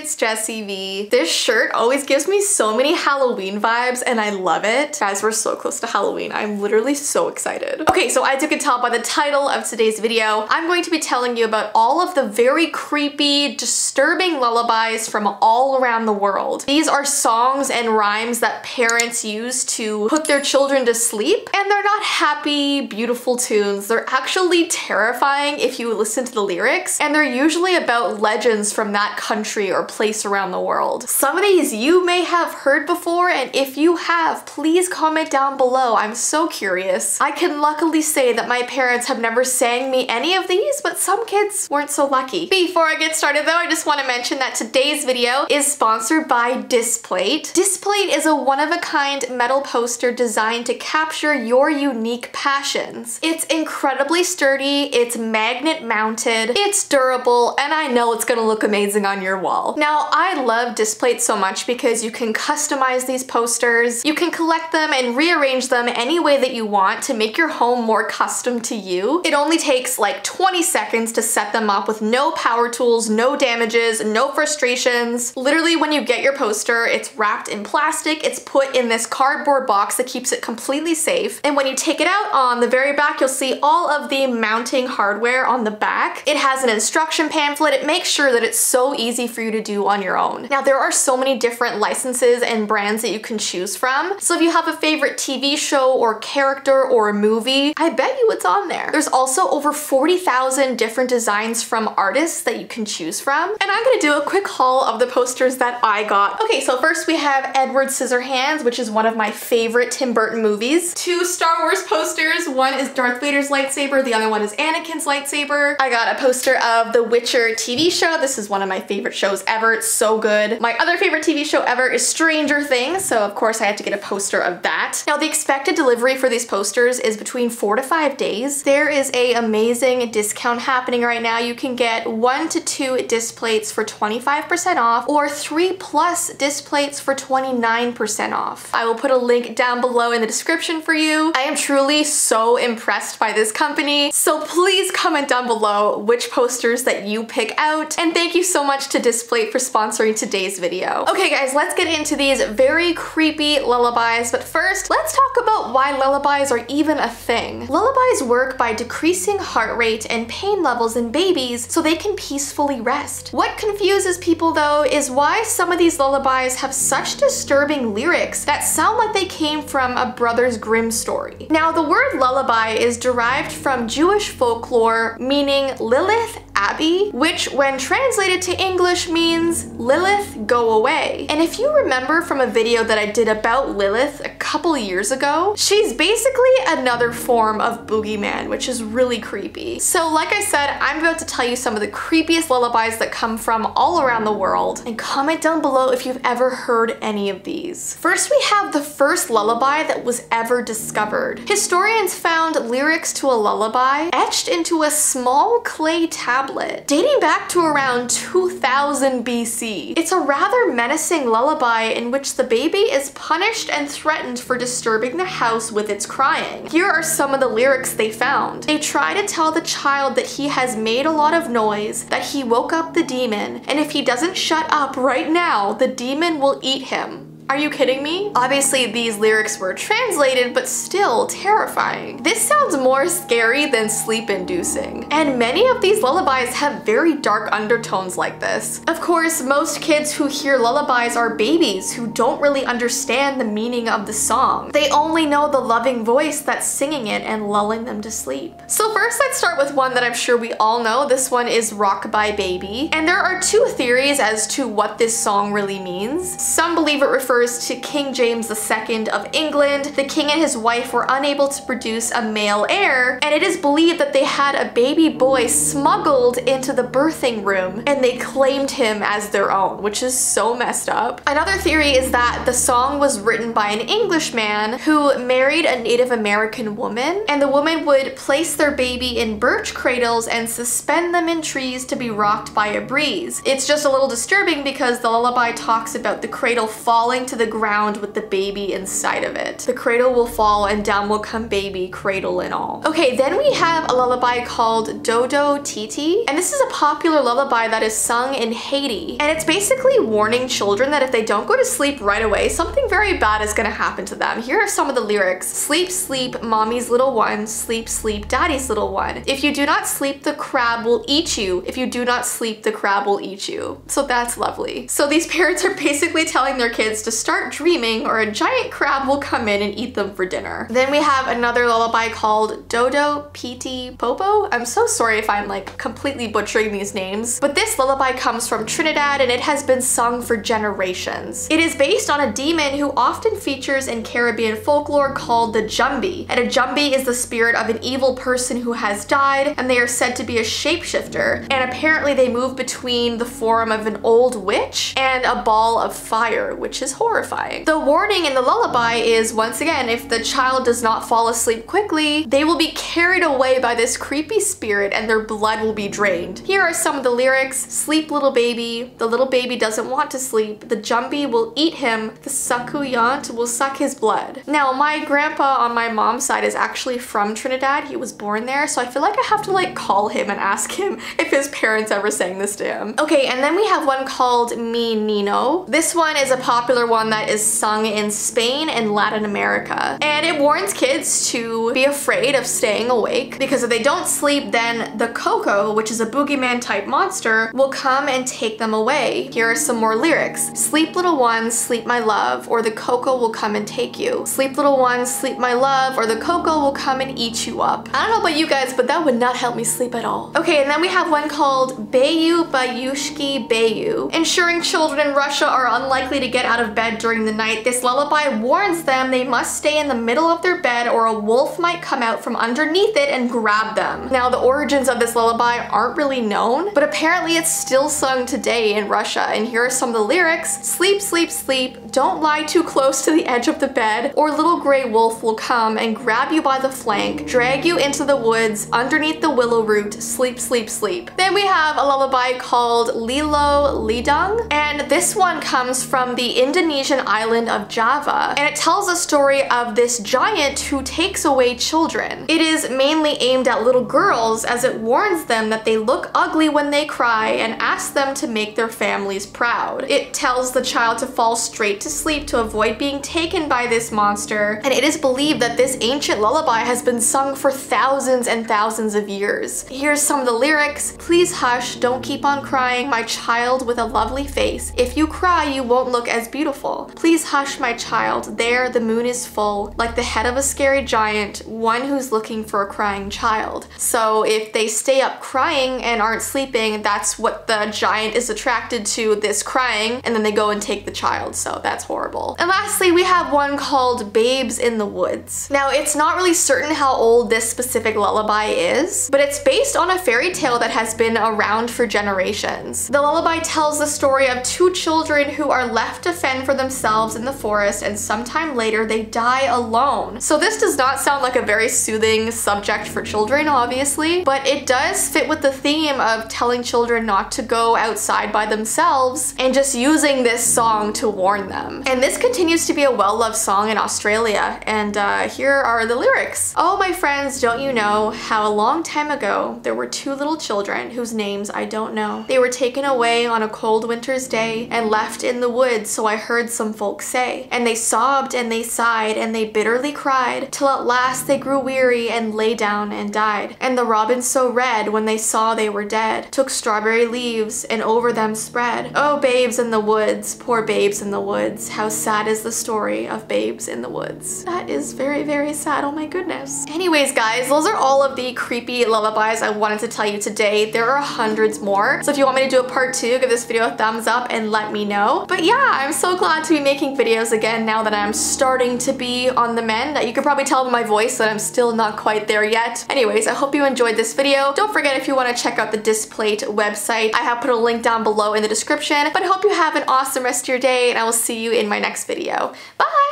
it's Jessii Vee. This shirt always gives me so many Halloween vibes and I love it. Guys, we're so close to Halloween. I'm literally so excited. Okay, so as you can tell by the title of today's video, I'm going to be telling you about all of the very creepy, disturbing lullabies from all around the world. These are songs and rhymes that parents use to put their children to sleep, and they're not happy, beautiful tunes. They're actually terrifying if you listen to the lyrics, and they're usually about legends from that country or place around the world. Some of these you may have heard before, and if you have, please comment down below. I'm so curious. I can luckily say that my parents have never sang me any of these, but some kids weren't so lucky. Before I get started though, I just want to mention that today's video is sponsored by Displate. Displate is a one-of-a-kind metal poster designed to capture your unique passions. It's incredibly sturdy, it's magnet mounted, it's durable, and I know it's gonna look amazing on your wall. Now, I love Displate so much because you can customize these posters, you can collect them and rearrange them any way that you want to make your home more custom to you. It only takes like 20 seconds to set them up with no power tools, no damages, no frustrations. Literally, when you get your poster, it's wrapped in plastic, it's put in this cardboard box that keeps it completely safe, and when you take it out, on the very back you'll see all of the mounting hardware on the back. It has an instruction pamphlet. It makes sure that it's so easy for you to do on your own. Now, there are so many different licenses and brands that you can choose from, so if you have a favorite TV show or character or a movie, I bet you it's on there. There's also over 40,000 different designs from artists that you can choose from, and I'm gonna do a quick haul of the posters that I got. Okay, so first we have Edward Scissorhands, which is one of my favorite Tim Burton movies. Two Star Wars posters. One is Darth Vader's lightsaber, the other one is Anakin's lightsaber. I got a poster of The Witcher TV show. This is one of my favorite shows ever. It's so good. My other favorite TV show ever is Stranger Things, so of course I had to get a poster of that. Now, the expected delivery for these posters is between 4 to 5 days. There is an amazing discount happening right now. You can get 1 to 2 Displates for 25% off, or 3+ Displates for 29% off. I will put a link down below in the description for you. I am truly so impressed by this company, so please comment down below which posters that you pick out, and thank you so much to Displate for sponsoring today's video. Okay guys, let's get into these very creepy lullabies, but first, let's talk about why lullabies are even a thing. Lullabies work by decreasing heart rate and pain levels in babies so they can peacefully rest. What confuses people though is why some of these lullabies have such disturbing lyrics that sound like they came from a Brothers Grimm story. Now, the word lullaby is derived from Jewish folklore meaning Lilith Abbey, which when translated to English means Lilith, go away. And if you remember from a video that I did about Lilith a couple years ago, she's basically another form of boogeyman, which is really creepy. So like I said, I'm about to tell you some of the creepiest lullabies that come from all around the world, and comment down below if you've ever heard any of these. First, we have the first lullaby that was ever discovered. Historians found lyrics to a lullaby etched into a small clay tablet dating back to around 2000 BC. It's a rather menacing lullaby in which the baby is punished and threatened for disturbing the house with its crying. Here are some of the lyrics they found. They try to tell the child that he has made a lot of noise, that he woke up the demon, and if he doesn't shut up right now, the demon will eat him. Are you kidding me? Obviously, these lyrics were translated, but still terrifying. This sounds more scary than sleep-inducing. And many of these lullabies have very dark undertones like this. Of course, most kids who hear lullabies are babies who don't really understand the meaning of the song. They only know the loving voice that's singing it and lulling them to sleep. So first, let's start with one that I'm sure we all know. This one is Rockabye Baby. And there are two theories as to what this song really means. Some believe it refers to King James II of England. The king and his wife were unable to produce a male heir, and it is believed that they had a baby boy smuggled into the birthing room and they claimed him as their own, which is so messed up. Another theory is that the song was written by an Englishman who married a Native American woman, and the woman would place their baby in birch cradles and suspend them in trees to be rocked by a breeze. It's just a little disturbing because the lullaby talks about the cradle falling falling to the ground with the baby inside of it. The cradle will fall and down will come baby, cradle and all. Okay, then we have a lullaby called Dodo Titi, and this is a popular lullaby that is sung in Haiti. And it's basically warning children that if they don't go to sleep right away, something very bad is gonna happen to them. Here are some of the lyrics. Sleep, sleep, mommy's little one. Sleep, sleep, daddy's little one. If you do not sleep, the crab will eat you. If you do not sleep, the crab will eat you. So that's lovely. So these parents are basically telling their kids to start dreaming or a giant crab will come in and eat them for dinner. Then we have another lullaby called Dodo Piti Popo. I'm so sorry if I'm like completely butchering these names, but this lullaby comes from Trinidad and it has been sung for generations. It is based on a demon who often features in Caribbean folklore called the Jumbi. And a Jumbi is the spirit of an evil person who has died, and they are said to be a shapeshifter. And apparently they move between the form of an old witch and a ball of fire, which is horrifying. The warning in the lullaby is, once again, if the child does not fall asleep quickly, they will be carried away by this creepy spirit and their blood will be drained. Here are some of the lyrics. Sleep, little baby. The little baby doesn't want to sleep. The Jumbi will eat him. The succuyant will suck his blood. Now, my grandpa on my mom's side is actually from Trinidad. He was born there, so I feel like I have to like call him and ask him if his parents ever sang this to him. Okay, and then we have one called Mi Nino. This one is a popular one that is sung in Spain and Latin America. And it warns kids to be afraid of staying awake because if they don't sleep, then the Coco, which is a boogeyman type monster, will come and take them away. Here are some more lyrics. Sleep, little one, sleep, my love, or the Coco will come and take you. Sleep, little one, sleep, my love, or the Coco will come and eat you up. I don't know about you guys, but that would not help me sleep at all. Okay, and then we have one called Bayu Bayushki Bayu. Ensuring children in Russia are unlikely to get out of bed during the night, this lullaby warns them they must stay in the middle of their bed or a wolf might come out from underneath it and grab them. Now, the origins of this lullaby aren't really known, but apparently it's still sung today in Russia, and here are some of the lyrics. Sleep, sleep, sleep, don't lie too close to the edge of the bed, or little gray wolf will come and grab you by the flank, drag you into the woods, underneath the willow root, sleep, sleep, sleep. Then we have a lullaby called Lilo Lidung, and this one comes from the Indonesian island of Java, and it tells a story of this giant who takes away children. It is mainly aimed at little girls as it warns them that they look ugly when they cry and asks them to make their families proud. It tells the child to fall straight to sleep to avoid being taken by this monster, and it is believed that this ancient lullaby has been sung for thousands and thousands of years. Here's some of the lyrics. Please hush, don't keep on crying, my child with a lovely face. If you cry, you won't look as beautiful. Please hush, my child, there the moon is full, like the head of a scary giant, one who's looking for a crying child. So if they stay up crying and aren't sleeping, that's what the giant is attracted to, this crying, and then they go and take the child, so that's horrible. And lastly, we have one called Babes in the Woods. Now, it's not really certain how old this specific lullaby is, but it's based on a fairy tale that has been around for generations. The lullaby tells the story of two children who are left to fend for themselves in the forest, and sometime later they die alone. So this does not sound like a very soothing subject for children, obviously, but it does fit with the theme of telling children not to go outside by themselves and just using this song to warn them. And this continues to be a well-loved song in Australia, and here are the lyrics. Oh, my friends, don't you know how a long time ago there were two little children whose names I don't know. They were taken away on a cold winter's day and left in the woods, so I heard some folks say. And they sobbed and they sighed and they bitterly cried, till at last they grew weary and lay down and died. And the robins so red, when they saw they were dead, took strawberry leaves and over them spread. Oh, babes in the woods, poor babes in the woods, how sad is the story of babes in the woods. That is very, very sad, oh my goodness. Anyways, guys, those are all of the creepy lullabies I wanted to tell you today. There are hundreds more, so if you want me to do a part 2, give this video a thumbs up and let me know. But yeah, I'm so glad to be making videos again now that I'm starting to be on the mend. You can probably tell by my voice that I'm still not quite there yet. Anyways, I hope you enjoyed this video. Don't forget, if you want to check out the Displate website, I have put a link down below in the description. But I hope you have an awesome rest of your day, and I will see you in my next video. Bye!